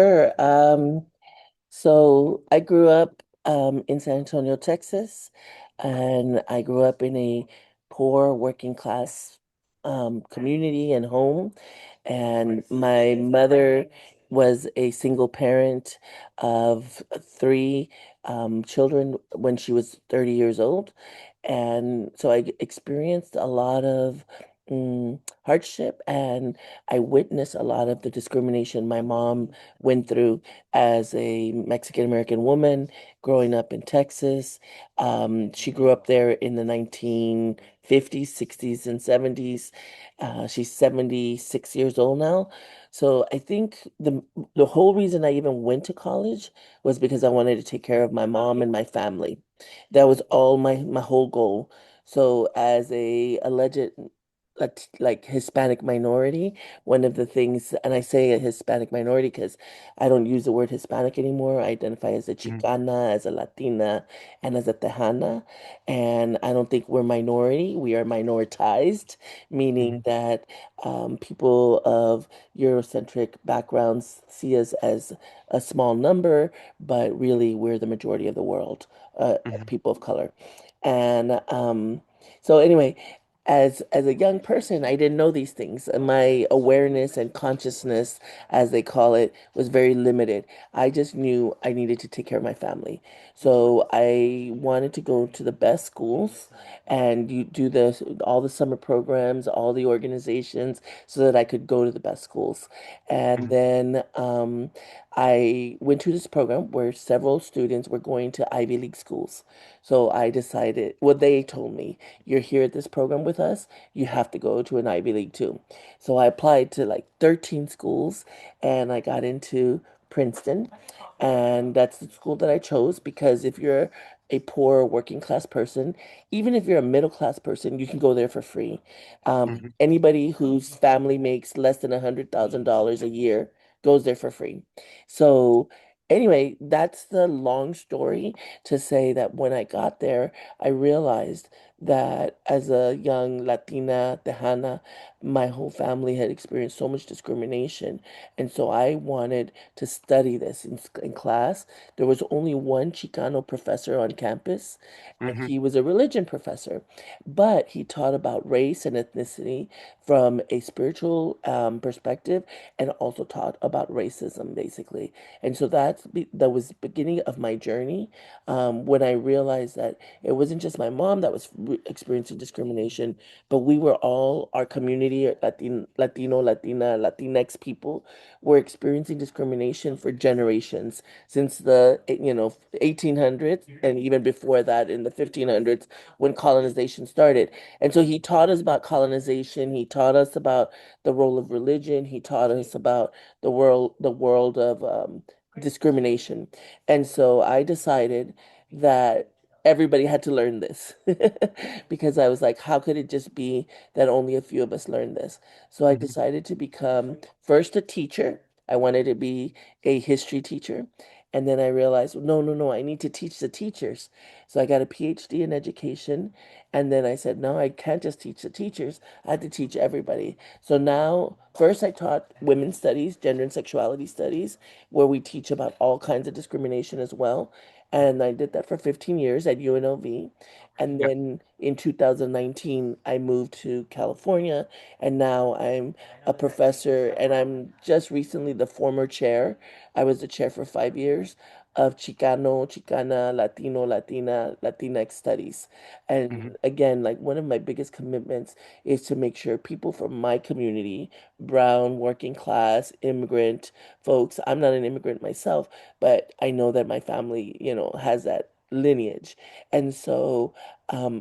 Sure. So I grew up in San Antonio, Texas, and I grew up in a poor working class community and home. And my mother was a single parent of three children when she was 30 years old. And so I experienced a lot of hardship, and I witnessed a lot of the discrimination my mom went through as a Mexican American woman growing up in Texas. She grew up there in the 1950s, 60s, and 70s. She's 76 years old now. So I think the whole reason I even went to college was because I wanted to take care of my mom and my family. That was all my whole goal. So as a alleged like Hispanic minority, one of the things, and I say a Hispanic minority because I don't use the word Hispanic anymore. I identify as a Mhm, Chicana, as a Latina, and as a Tejana. And I don't think we're minority. We are minoritized, meaning mhm, that people of Eurocentric backgrounds see us as a small number, but really we're the majority of the world, mhm, people of color. And so anyway, as a young person, I didn't know these things. And my awareness and consciousness, as they call it, was very limited. I just knew I needed to take care of my family. So I wanted to go to the best schools and you do all the summer programs, all the organizations, so that I could go to the best schools. And mhm, then I went to this program where several students were going to Ivy League schools. So I decided, well, they told me, you're here at this program with us, you have to go to an Ivy League too. So I applied to like 13 schools and I got into Princeton. And that's the school that I chose because if you're a poor working class person, even if you're a middle class person, you can go there for free. mhm, Anybody whose family makes less than $100,000 a year goes there for free. So anyway, that's the long story to say that when I got there, I realized that as a young Latina Tejana, my whole family had experienced so much discrimination. And so I wanted to study this in class. There was only one Chicano professor on campus, and mhm, he was a religion professor, but he taught about race and ethnicity from a spiritual perspective and also taught about racism, basically. And so that was the beginning of my journey when I realized that it wasn't just my mom that was experiencing discrimination, but we were all, our community, Latino, Latina, Latinx people were experiencing discrimination for generations since the 1800s and even before that in the 1500s when colonization started. And so he taught us about colonization. He taught us about the role of religion. He taught us about the world of discrimination. And so I decided that everybody had to learn this because I was like, how could it just be that only a few of us learn this? So I mhm, decided to become first a teacher. I wanted to be a history teacher. And then I realized, no, no, no, I need to teach the teachers. So I got a PhD in education. And then I said, no, I can't just teach the teachers. I had to teach everybody. So now, first I taught women's studies, gender and sexuality studies, where we teach about all kinds of discrimination as well. And I did that for 15 years at UNLV. And yep, then in 2019, I moved to California, and now I'm a professor, and I'm just recently the former chair. I was the chair for 5 years of Chicano, Chicana, Latino, Latina, Latinx studies. And mhm, again, like one of my biggest commitments is to make sure people from my community, brown, working class, immigrant folks, I'm not an immigrant myself, but I know that my family, has that lineage. And so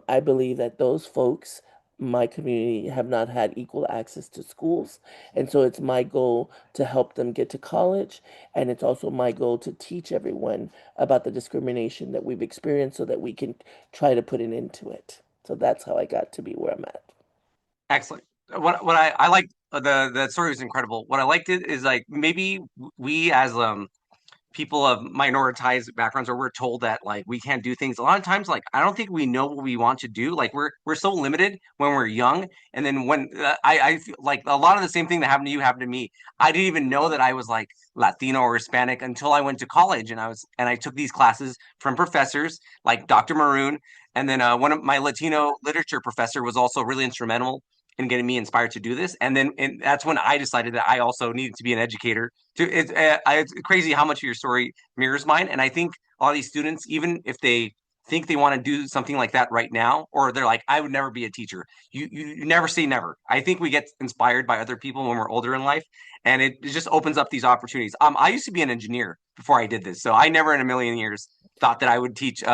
I believe that those folks, my community, have not had equal access to schools. And so it's my goal to help them get to college. And it's also my goal to teach everyone about the discrimination that we've experienced so that we can try to put an end to it. So that's how I got to be where I'm at. excellent. What I like the story was incredible. What I liked it is like maybe we as people of minoritized backgrounds, or we're told that like we can't do things. A lot of times, like I don't think we know what we want to do. Like we're so limited when we're young, and then when I feel like a lot of the same thing that happened to you happened to me. I didn't even know that I was like Latino or Hispanic until I went to college, and I took these classes from professors like Dr. Maroon, and then one of my Latino literature professor was also really instrumental in getting me inspired to do this. And then that's when I decided that I also needed to be an educator. It's crazy how much of your story mirrors mine. And I think a lot of these students, even if they think they want to do something like that right now, or they're like, I would never be a teacher. You never say never. I think we get inspired by other people when we're older in life, and it just opens up these opportunities. I used to be an engineer before I did this, so I never in a million years thought that I would teach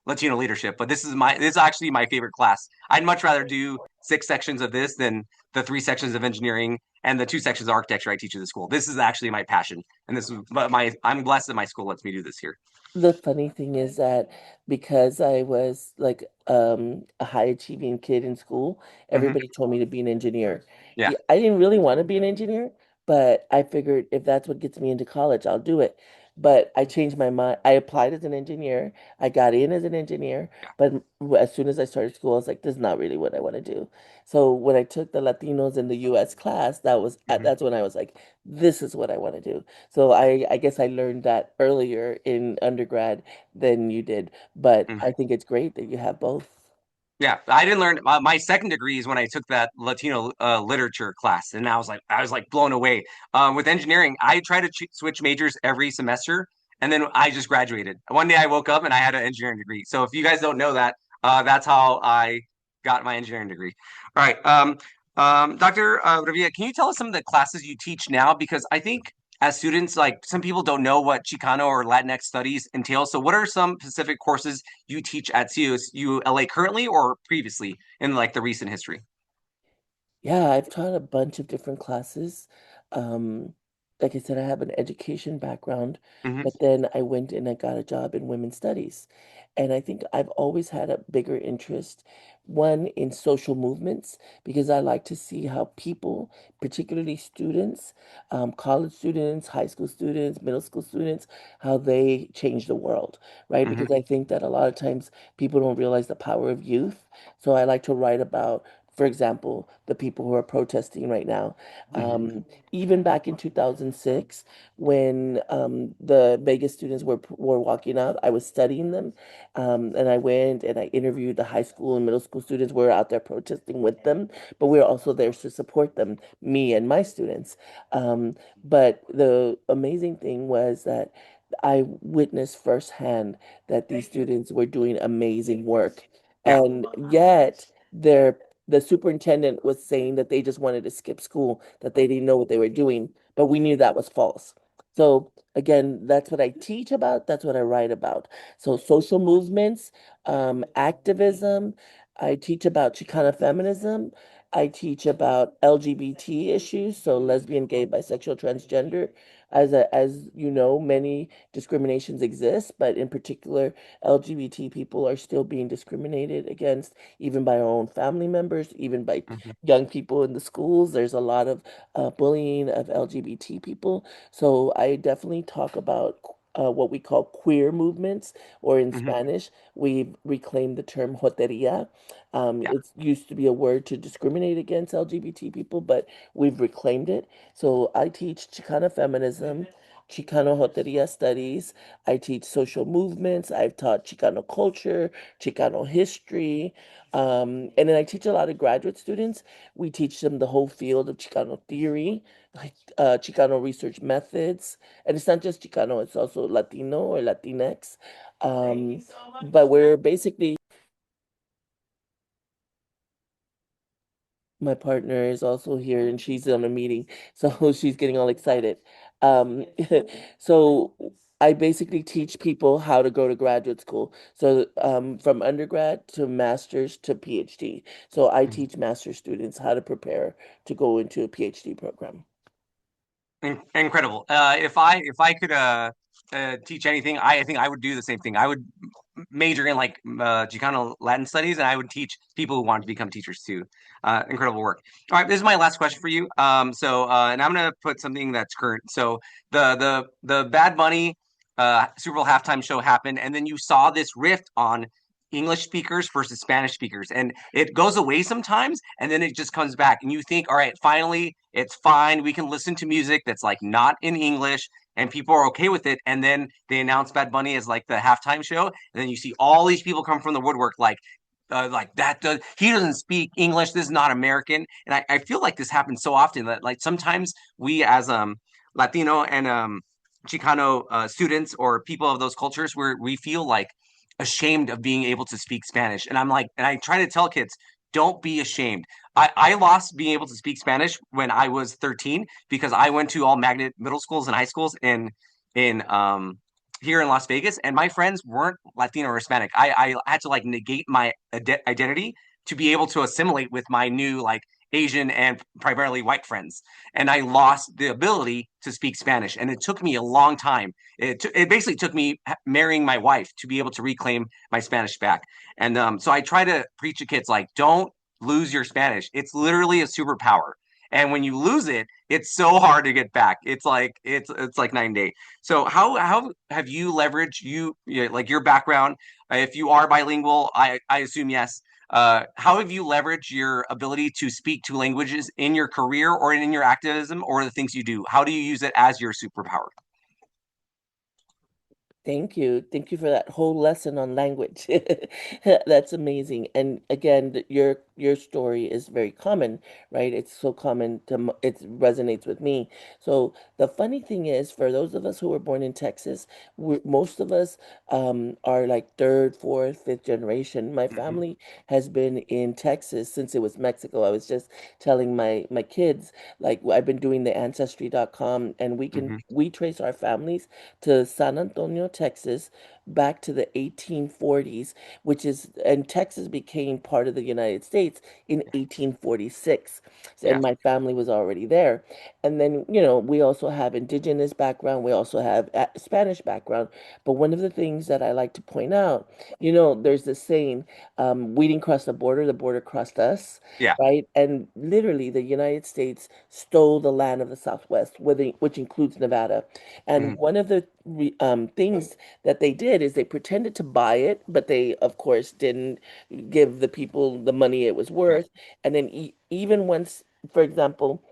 Latino leadership. But this is actually my favorite class. I'd much rather do 6 sections of this than the 3 sections of engineering and the 2 sections of architecture I teach at the school. This is actually my passion, and this is my I'm blessed that my school lets me do this here. The funny thing is that because I was like a high achieving kid in school, Hmm. everybody told me to be an engineer. Yeah. Yeah, I didn't really want to be an engineer, but I figured if that's what gets me into college, I'll do it. But I changed my mind. I applied as an engineer. I got in as an engineer, but as soon as I started school, I was like, this is not really what I want to do. So when I took the Latinos in the US class, Hmm. that's when I was like, this is what I want to do. So I guess I learned that earlier in undergrad than you did, but Hmm. I think it's great that you have both. Yeah, I didn't learn my second degree is when I took that Latino literature class, and I was like blown away. With engineering, I try to switch majors every semester, and then I just graduated. One day I woke up and I had an engineering degree. So if you guys don't know that, that's how I got my engineering degree. All right, Dr. Revilla, can you tell us some of the classes you teach now? Because I think as students, like some people don't know what Chicano or Latinx studies entail. So what are some specific courses you teach at CULA currently or previously in like the recent history? Yeah, I've taught a bunch of different classes. Um, like I said, I have an education background, Hmm. but then I went and I got a job in women's studies. And I think I've always had a bigger interest, one in social movements, because I like to see how people, particularly students, college students, high school students, middle school students, how they change the world, right? Hmm. Because I think that a lot of times people don't realize the power of youth. So I like to write about, for example, the people who are protesting right now. Hmm. Even back in 2006, when the Vegas students were walking out, I was studying them, and I went and I interviewed the high school and middle school students. We were out there protesting with them, but we were also there to support them, me and my students. But the amazing thing was that I witnessed firsthand that these students were doing amazing work, Yeah. and yet the superintendent was saying that they just wanted to skip school, that they didn't know what they were doing, but we knew that was false. So again, that's what I teach about, that's what I write about. So social movements, activism, I teach about Chicana feminism, I teach about LGBT issues, so lesbian, gay, bisexual, transgender. As you know, many discriminations exist, but in particular, LGBT people are still being discriminated against even by our own family members, even by Hmm. young people in the schools. There's a lot of bullying of LGBT people. So I definitely talk about what we call queer movements, or in Hmm. Spanish, we reclaimed the term joteria. Yeah. It used to be a word to discriminate against LGBT people, but we've reclaimed it. So I teach Chicana feminism, Chicano joteria studies. I teach social movements. I've taught Chicano culture, Chicano history. And then I teach a lot of graduate students. We teach them the whole field of Chicano theory, like Chicano research methods. And it's not just Chicano, it's also Latino or Latinx. But we're basically, my partner is also here and she's on a meeting, so she's getting all excited. Um, so I basically teach people how to go to graduate school. So from undergrad to master's to PhD. So I Mhm. teach master students how to prepare to go into a PhD program. Incredible. If I could teach anything, I think I would do the same thing. I would major in like Chicano Latin studies, and I would teach people who want to become teachers too. Incredible work. All right, this is my last question for you. And I'm gonna put something that's current. So the Bad Bunny Super Bowl halftime show happened, and then you saw this rift on English speakers versus Spanish speakers, and it goes away sometimes, and then it just comes back, and you think, all right, finally, it's fine. We can listen to music that's like not in English, and people are okay with it. And then they announce Bad Bunny as like the halftime show, and then you see all these people come from the woodwork, like that does he doesn't speak English. This is not American, and I feel like this happens so often that like sometimes we as Latino and Chicano students or people of those cultures where we feel like ashamed of being able to speak Spanish. And I'm like, and I try to tell kids, don't be ashamed. I lost being able to speak Spanish when I was 13 because I went to all magnet middle schools and high schools in here in Las Vegas, and my friends weren't Latino or Hispanic. I had to like negate my identity to be able to assimilate with my new like Asian and primarily white friends, and I lost the ability to speak Spanish. And it took me a long time. It basically took me marrying my wife to be able to reclaim my Spanish back. And so I try to preach to kids like, don't lose your Spanish. It's literally a superpower. And when you lose it, it's so hard to get back. It's like night and day. So how have you leveraged like your background? If you are bilingual, I assume yes. How have you leveraged your ability to speak two languages in your career or in your activism or the things you do? How do you use it as your superpower? Thank you. Thank you for that whole lesson on language. That's amazing. And again, your story is very common, right? It's so common to it resonates with me. So the funny thing is, for those of us who were born in Texas, most of us are like third, fourth, fifth generation. My Hmm. family has been in Texas since it was Mexico. I was just telling my kids, like I've been doing the ancestry.com, and Hmm. we trace our families to San Antonio, Texas, back to the 1840s, and Texas became part of the United States in 1846. Yeah. And my family was already there. And then, we also have indigenous background, we also have Spanish background. But one of the things that I like to point out, there's this saying, we didn't cross the border crossed us, Yeah. right? And literally, the United States stole the land of the Southwest, which includes Nevada. And Hmm. one of the things that they did is they pretended to buy it, but they, of course, didn't give the people the money it was Right. worth. And then even once, for example,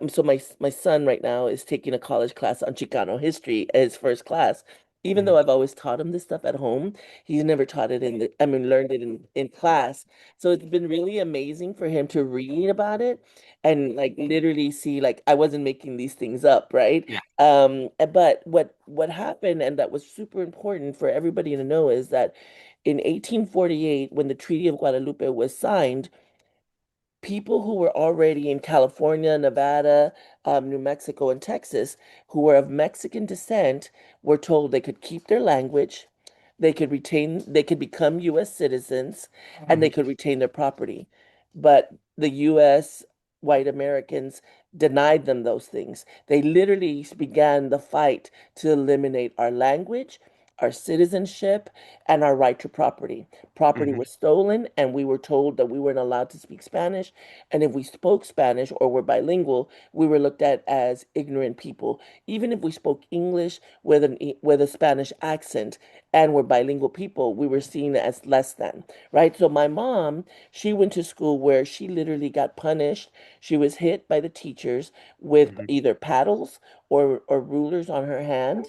so my son right now is taking a college class on Chicano history, his first class. Even Hmm. though I've always taught him this stuff at home, he's never taught it learned it in class. So it's been really amazing for him to read about it and like literally see, like, I wasn't making these things up, right? Yeah. But what happened, and that was super important for everybody to know, is that in 1848, when the Treaty of Guadalupe was signed, people who were already in California, Nevada, New Mexico, and Texas, who were of Mexican descent, were told they could keep their language, they could become U.S. citizens, and Hmm. they could retain their property. But the U.S. white Americans denied them those things. They literally began the fight to eliminate our language, our citizenship, and our right to property. Property Hmm. was stolen, and we were told that we weren't allowed to speak Spanish. And if we spoke Spanish or were bilingual, we were looked at as ignorant people. Even if we spoke English with a Spanish accent and were bilingual people, we were seen as less than, right? So my mom, she went to school where she literally got punished. She was hit by the teachers with Hmm. either paddles or rulers on her hand,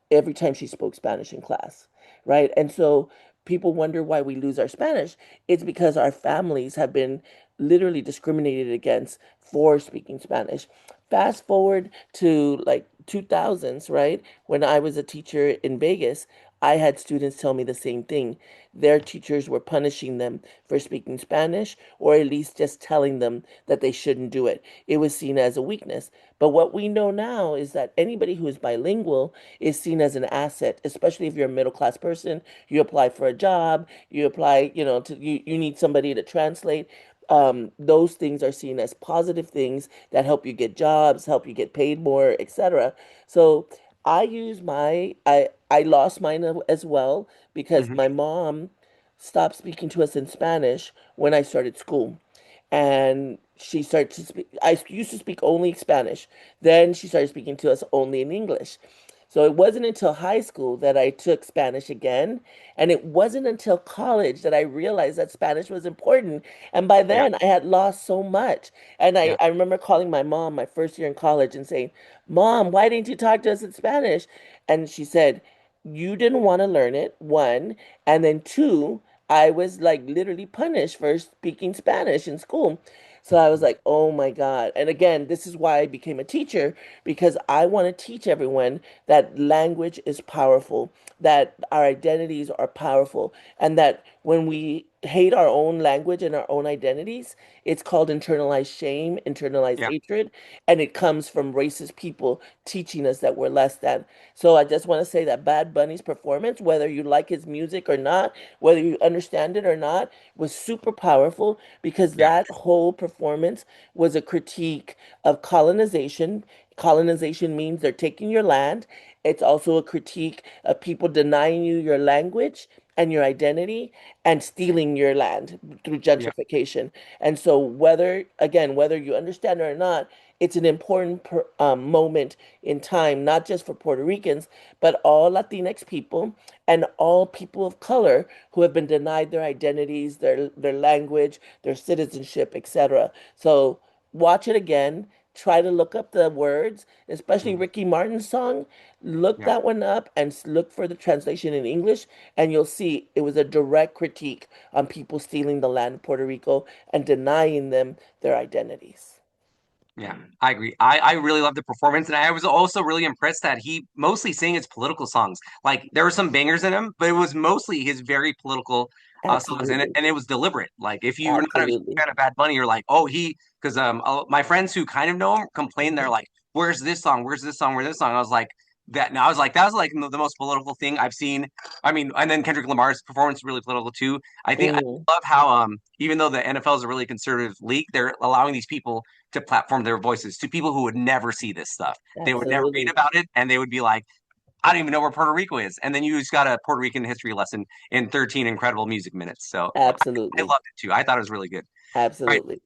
every time she spoke Spanish in class, right? And so people wonder why we lose our Spanish. It's because our families have been literally discriminated against for speaking Spanish. Fast forward to like 2000s, right? When I was a teacher in Vegas, I had students tell me the same thing. Their teachers were punishing them for speaking Spanish, or at least just telling them that they shouldn't do it. It was seen as a weakness. But what we know now is that anybody who is bilingual is seen as an asset, especially if you're a middle class person. You apply for a job, you apply, you need somebody to translate. Those things are seen as positive things that help you get jobs, help you get paid more, etc. So I lost mine as well because Hmm. my mom stopped speaking to us in Spanish when I started school. And she started to speak, I used to speak only Spanish. Then she started speaking to us only in English. So it wasn't until high school that I took Spanish again. And it wasn't until college that I realized that Spanish was important. And by Yeah, then I had lost so much. And yeah, I remember calling my mom my first year in college and saying, Mom, why didn't you talk to us in Spanish? And she said, you didn't want to learn it, one. And then two, I was like literally punished for speaking Spanish in school. So I was like, oh my God. And again, this is why I became a teacher, because I want to teach everyone that language is powerful, that our identities are powerful, and that when we hate our own language and our own identities, it's called internalized shame, internalized yeah, hatred, and it comes from racist people teaching us that we're less than. So I just want to say that Bad Bunny's performance, whether you like his music or not, whether you understand it or not, was super powerful because yeah, that whole performance was a critique of colonization. Colonization means they're taking your land. It's also a critique of people denying you your language and your identity and stealing your land through yeah, gentrification. And so, whether you understand it or not, it's an important moment in time, not just for Puerto Ricans, but all Latinx people and all people of color who have been denied their identities, their language, their citizenship, etc. So watch it again. Try to look up the words, especially mhm, Ricky Martin's song. Look yeah. that one up and look for the translation in English, and you'll see it was a direct critique on people stealing the land of Puerto Rico and denying them their identities. Yeah, I agree. I really love the performance, and I was also really impressed that he mostly sang his political songs. Like there were some bangers in him, but it was mostly his very political songs, and Absolutely. and it was deliberate. Like if you're not a huge Absolutely. fan of Bad Bunny, you're like, oh, he because my friends who kind of know him complain they're like, where's this song? Where's this song? Where's this song? I was like that. And I was like, that was like the most political thing I've seen. I mean, and then Kendrick Lamar's performance is really political too. I Mm, love how even though the NFL is a really conservative league, they're allowing these people to platform their voices to people who would never see this stuff. They would never read absolutely. about it, and they would be like, I don't even know where Puerto Rico is. And then you just got a Puerto Rican history lesson in 13 incredible music minutes. So I Absolutely. loved it too. I thought it was really good. All right. Absolutely.